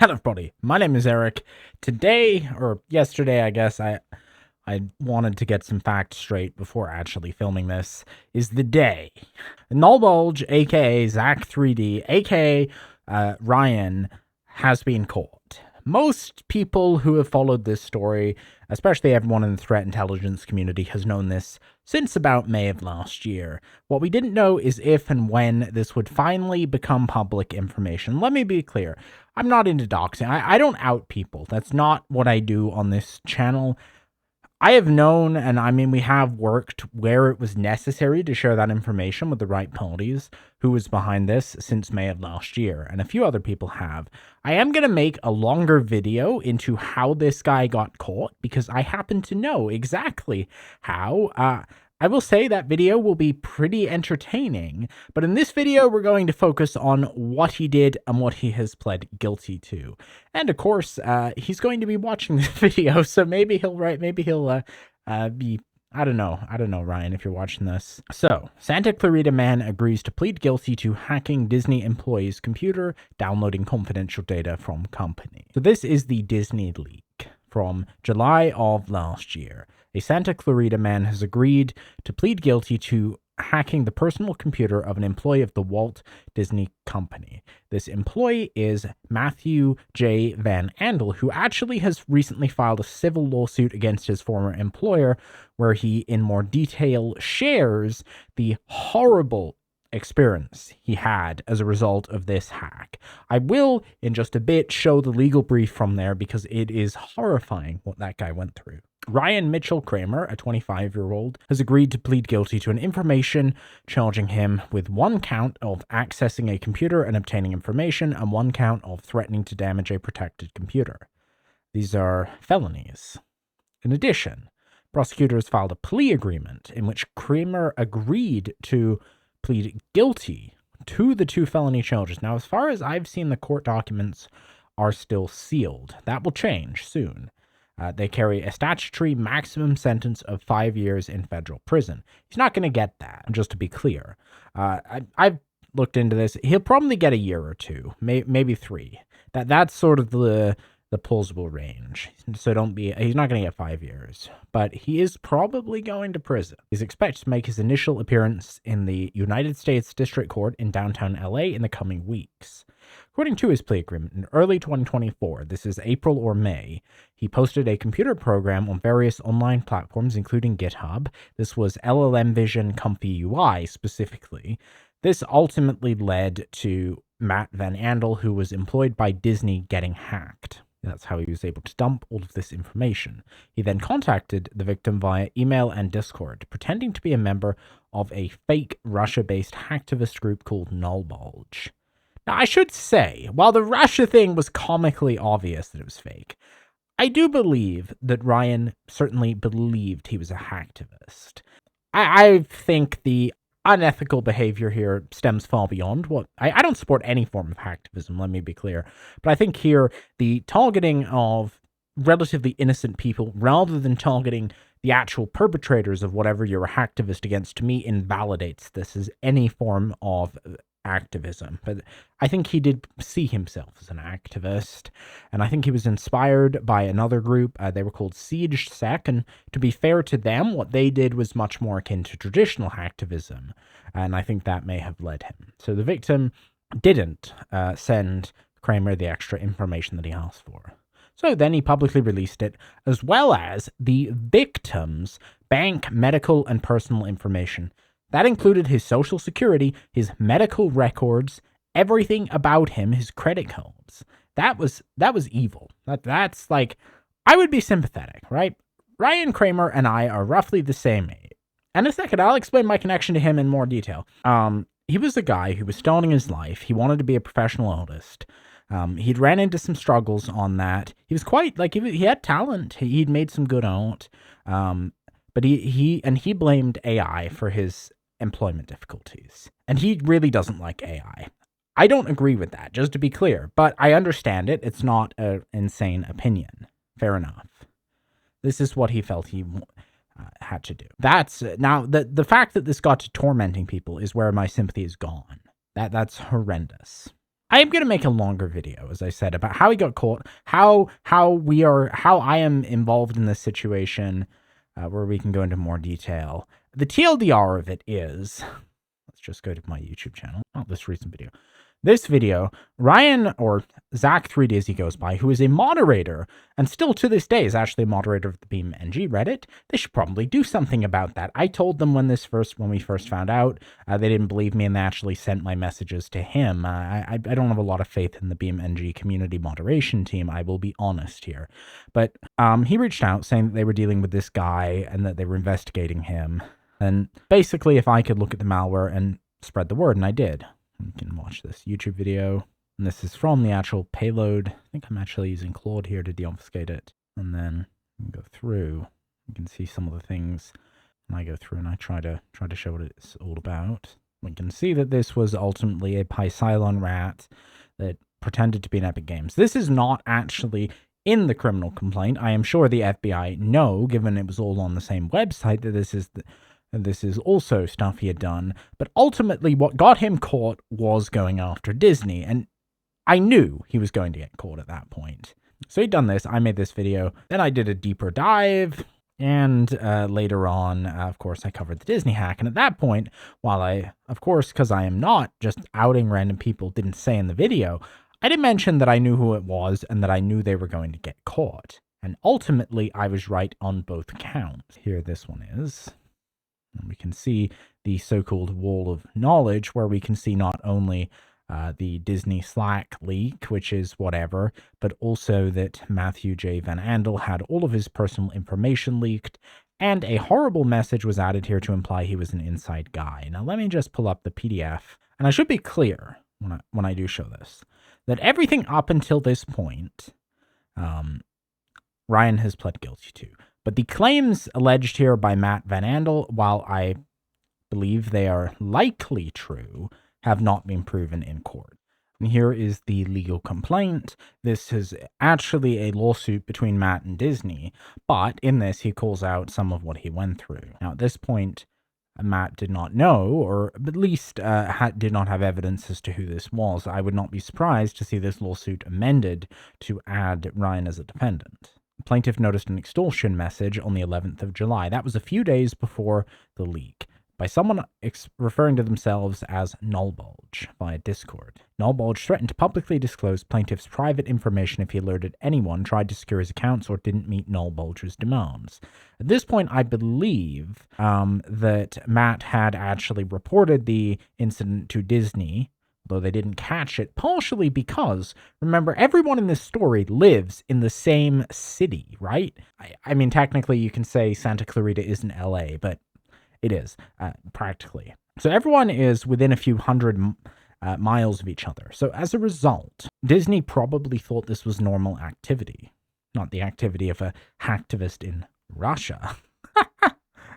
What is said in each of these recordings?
Hello everybody, my name is Eric. Today, or yesterday I guess, I wanted to get some facts straight before actually filming this, is the day Nullbulge, aka Zach3D, aka Ryan, has been caught. Most people who have followed this story, especially everyone in the threat intelligence community, has known this since about May of last year. What we didn't know is if and when this would finally become public information. Let me be clear. I'm not into doxing. I don't out people. That's not what I do on this channel. I have known, and I mean, we have worked where it was necessary to share that information with the right parties who was behind this since May of last year, and a few other people have. I am going to make a longer video into how this guy got caught, because I happen to know exactly how. I will say that video will be pretty entertaining, but in this video, we're going to focus on what he did and what he has pled guilty to. And of course, he's going to be watching this video, so maybe he'll be, I don't know, Ryan, if you're watching this. So, Santa Clarita man agrees to plead guilty to hacking Disney employee's computer, downloading confidential data from company. So this is the Disney leak from July of last year. A Santa Clarita man has agreed to plead guilty to hacking the personal computer of an employee of the Walt Disney Company. This employee is Matthew J. Van Andel, who actually has recently filed a civil lawsuit against his former employer, where he in more detail shares the horrible experience he had as a result of this hack. I will, in just a bit, show the legal brief from there because it is horrifying what that guy went through. Ryan Mitchell Kramer, a 25-year-old, has agreed to plead guilty to an information charging him with one count of accessing a computer and obtaining information and one count of threatening to damage a protected computer. These are felonies. In addition, prosecutors filed a plea agreement in which Kramer agreed to plead guilty to the two felony charges. Now, as far as I've seen, the court documents are still sealed. That will change soon. They carry a statutory maximum sentence of 5 years in federal prison. He's not going to get that, just to be clear. I've looked into this. He'll probably get a year or two, maybe 3. That's sort of the plausible range. So he's not going to get 5 years, but he is probably going to prison. He's expected to make his initial appearance in the United States District Court in downtown LA in the coming weeks. According to his plea agreement, in early 2024, this is April or May, he posted a computer program on various online platforms, including GitHub. This was LLM Vision Comfy UI specifically. This ultimately led to Matt Van Andel, who was employed by Disney, getting hacked. That's how he was able to dump all of this information. He then contacted the victim via email and Discord, pretending to be a member of a fake Russia-based hacktivist group called Nullbulge. Now, I should say, while the Russia thing was comically obvious that it was fake, I do believe that Ryan certainly believed he was a hacktivist. I think the unethical behavior here stems far beyond what I don't support any form of hacktivism, let me be clear, but I think here the targeting of relatively innocent people rather than targeting the actual perpetrators of whatever you're a hacktivist against, to me, invalidates this as any form of activism. But I think he did see himself as an activist, and I think he was inspired by another group. They were called Siege Sec, and to be fair to them, what they did was much more akin to traditional hacktivism, and I think that may have led him. So the victim didn't send Kramer the extra information that he asked for. So then he publicly released it, as well as the victim's bank, medical, and personal information. That included his social security, his medical records, everything about him, his credit cards. That was evil. That's like, I would be sympathetic, right? Ryan Kramer and I are roughly the same age. In a second, I'll explain my connection to him in more detail. He was a guy who was starting his life. He wanted to be a professional artist. He'd ran into some struggles on that. He was quite, like, he had talent. He'd made some good art. But he blamed AI for his employment difficulties. And he really doesn't like AI. I don't agree with that, just to be clear, but I understand it. It's not an insane opinion. Fair enough. This is what he felt he had to do. That's now the fact that this got to tormenting people is where my sympathy is gone. That's horrendous. I am going to make a longer video, as I said, about how he got caught, how I am involved in this situation, where we can go into more detail. The TLDR of it is, let's just go to my YouTube channel, not this recent video. This video, Ryan, or Zach3D as he goes by, who is a moderator, and still to this day is actually a moderator of the BeamNG Reddit, they should probably do something about that. I told them when we first found out, they didn't believe me, and they actually sent my messages to him. I don't have a lot of faith in the BeamNG community moderation team, I will be honest here. But he reached out saying that they were dealing with this guy, and that they were investigating him. And basically, if I could look at the malware and spread the word, and I did. You can watch this YouTube video, and this is from the actual payload. I think I'm actually using Claude here to deobfuscate it, and then go through. You can see some of the things, and I go through and I try to show what it's all about. We can see that this was ultimately a Pycylon rat that pretended to be an Epic Games. This is not actually in the criminal complaint. I am sure the FBI know, given it was all on the same website, that this is also stuff he had done, but ultimately what got him caught was going after Disney, and I knew he was going to get caught at that point. So he'd done this, I made this video, then I did a deeper dive, and later on, of course, I covered the Disney hack, and at that point, while I, of course, because I am not just outing random people, didn't say in the video, I did mention that I knew who it was, and that I knew they were going to get caught. And ultimately, I was right on both counts. Here this one is. And we can see the so-called wall of knowledge, where we can see not only the Disney Slack leak, which is whatever, but also that Matthew J. Van Andel had all of his personal information leaked, and a horrible message was added here to imply he was an inside guy. Now let me just pull up the PDF, and I should be clear when I do show this, that everything up until this point, Ryan has pled guilty to. But the claims alleged here by Matt Van Andel, while I believe they are likely true, have not been proven in court. And here is the legal complaint. This is actually a lawsuit between Matt and Disney, but in this he calls out some of what he went through. Now at this point, Matt did not know, or at least did not have evidence as to who this was. I would not be surprised to see this lawsuit amended to add Ryan as a defendant. Plaintiff noticed an extortion message on the 11th of July. That was a few days before the leak, by someone referring to themselves as Nullbulge via Discord. Nullbulge threatened to publicly disclose plaintiff's private information if he alerted anyone, tried to secure his accounts, or didn't meet Nullbulge's demands. At this point, I believe that Matt had actually reported the incident to Disney, though they didn't catch it, partially because, remember, everyone in this story lives in the same city, right? I mean, technically you can say Santa Clarita isn't LA, but it is, practically. So everyone is within a few hundred miles of each other. So as a result, Disney probably thought this was normal activity, not the activity of a hacktivist in Russia.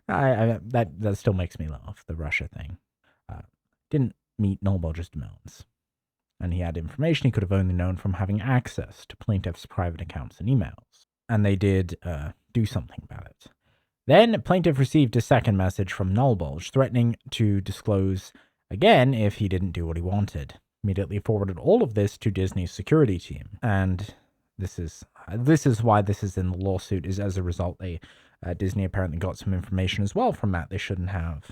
That still makes me laugh, the Russia thing. Didn't meet Nullbulge's demands, and he had information he could have only known from having access to plaintiff's private accounts and emails, and they did do something about it. Then plaintiff received a second message from Nullbulge threatening to disclose again if he didn't do what he wanted. Immediately forwarded all of this to Disney's security team, and this is why this is in the lawsuit, is as a result Disney apparently got some information as well from Matt they shouldn't have,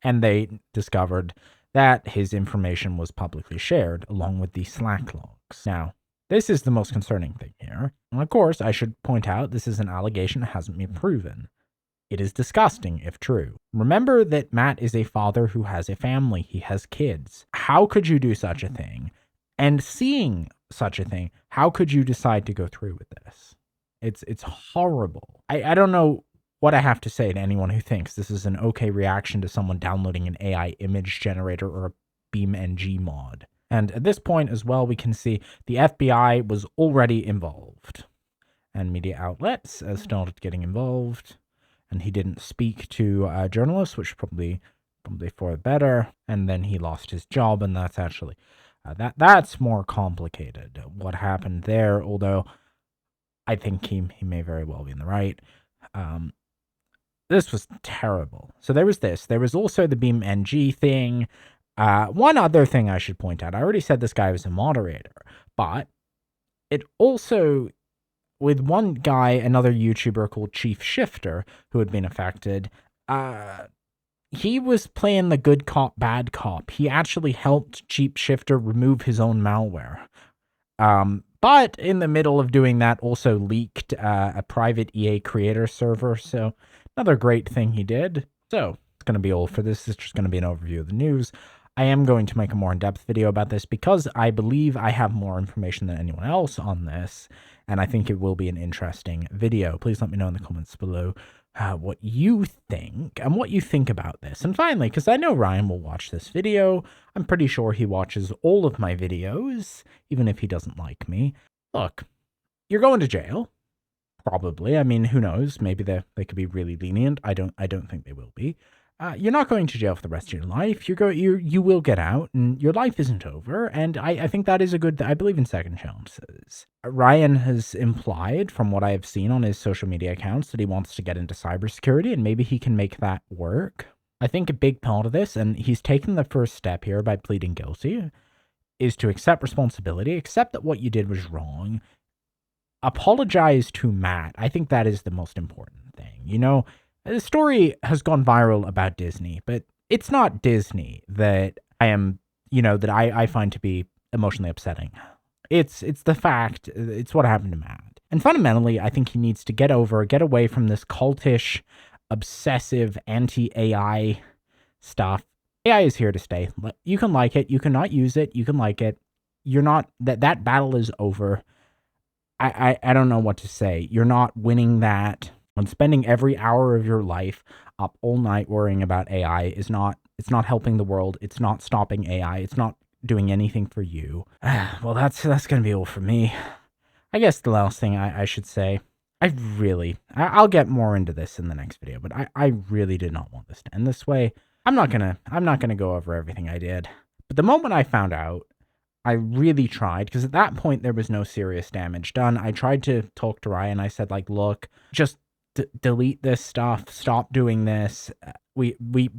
and they discovered that his information was publicly shared along with the Slack logs. Now, this is the most concerning thing here. And of course, I should point out this is an allegation that hasn't been proven. It is disgusting if true. Remember that Matt is a father who has a family. He has kids. How could you do such a thing? And seeing such a thing, how could you decide to go through with this? It's horrible. I don't know what I have to say to anyone who thinks this is an okay reaction to someone downloading an AI image generator or a BeamNG mod. And at this point as well, we can see the FBI was already involved, and media outlets started getting involved, and he didn't speak to journalists, which probably for the better, and then he lost his job, and that's actually, that's more complicated, what happened there, although I think he may very well be in the right. This was terrible. So there was this. There was also the BeamNG thing. One other thing I should point out, I already said this guy was a moderator, but it also, with one guy, another YouTuber called Chief Shifter, who had been affected, he was playing the good cop, bad cop. He actually helped Chief Shifter remove his own malware. But in the middle of doing that, also leaked a private EA creator server. So another great thing he did. So it's going to be all for this. It's just going to be an overview of the news. I am going to make a more in-depth video about this because I believe I have more information than anyone else on this, and I think it will be an interesting video. Please let me know in the comments below what you think and what you think about this. And finally, because I know Ryan will watch this video, I'm pretty sure he watches all of my videos, even if he doesn't like me. Look, you're going to jail. Probably. I mean, who knows? Maybe they could be really lenient. I don't think they will be. You're not going to jail for the rest of your life. You will get out, and your life isn't over. And I think that is a good. I believe in second chances. Ryan has implied, from what I have seen on his social media accounts, that he wants to get into cybersecurity, and maybe he can make that work. I think a big part of this, and he's taken the first step here by pleading guilty, is to accept responsibility, accept that what you did was wrong, apologize to Matt. I think that is the most important thing. You know, the story has gone viral about Disney, but it's not Disney that I am, that I find to be emotionally upsetting. It's the fact, it's what happened to Matt. And fundamentally, I think he needs to get away from this cultish, obsessive, anti-AI stuff. AI is here to stay. You can like it, you cannot use it, you can like it. You're not, that battle is over. I don't know what to say. You're not winning that. And spending every hour of your life up all night worrying about AI it's not helping the world. It's not stopping AI. It's not doing anything for you. Well, that's going to be all for me. I guess the last thing I should say, I'll get more into this in the next video, but I really did not want this to end this way. I'm not going to go over everything I did. But the moment I found out, I really tried, because at that point there was no serious damage done. I tried to talk to Ryan. I said, like, look, just delete this stuff. Stop doing this. We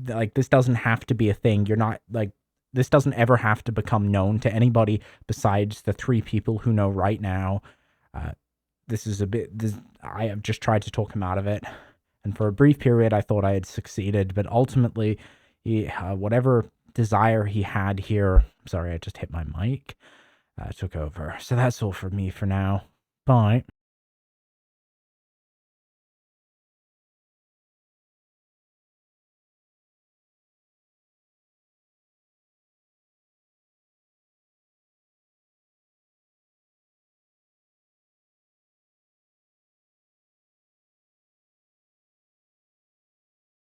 like, this doesn't have to be a thing. You're not, like, this doesn't ever have to become known to anybody besides the 3 people who know right now. I have just tried to talk him out of it. And for a brief period, I thought I had succeeded, but ultimately, whatever desire he had here, sorry, I just hit my mic, took over. So that's all for me for now. Bye.